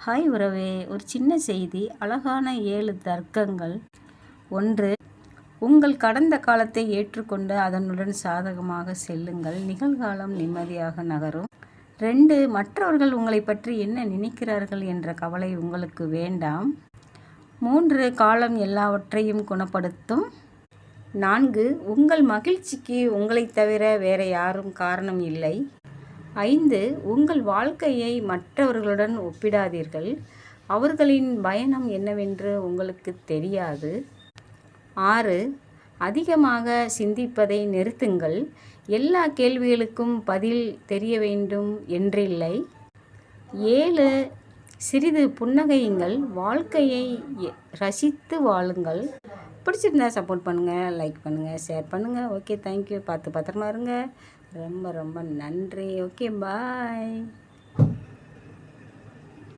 Hi உறவே, ஒரு சின்ன செய்தி. அழகான 7 தர்க்கங்கள். 1. உங்கள் கடந்த காலத்தை ஏற்றுக்கொண்டு அதனுடன் சாதகமாக செல்லுங்கள். நிகழ்காலம் நிம்மதியாக நகரும். 2. மற்றவர்கள் உங்களை பற்றி என்ன நினைக்கிறார்கள் என்ற கவலை உங்களுக்கு வேண்டாம். 3. காலம் எல்லாவற்றையும் குணப்படுத்தும். 4. உங்கள் மகிழ்ச்சிக்கு உங்களைத் தவிர வேற யாரும் காரணம் இல்லை. 5. உங்கள் வாழ்க்கையை மற்றவர்களுடன் ஒப்பிடாதீர்கள். அவர்களின் பயணம் என்னவென்று உங்களுக்கு தெரியாது. 6. அதிகமாக சிந்திப்பதை நிறுத்துங்கள். எல்லா கேள்விகளுக்கும் பதில் தெரிய வேண்டும் என்றில்லை. 7. சிறிது புன்னகையுங்கள். வாழ்க்கையை ரசித்து வாழுங்கள். பிடிச்சிருந்தா சப்போர்ட் பண்ணுங்கள், லைக் பண்ணுங்கள், ஷேர் பண்ணுங்கள். Okay, thank you. பத்திரமா இருங்க. ரொம்ப ரொம்ப நன்றி. ஓகே, பாய்.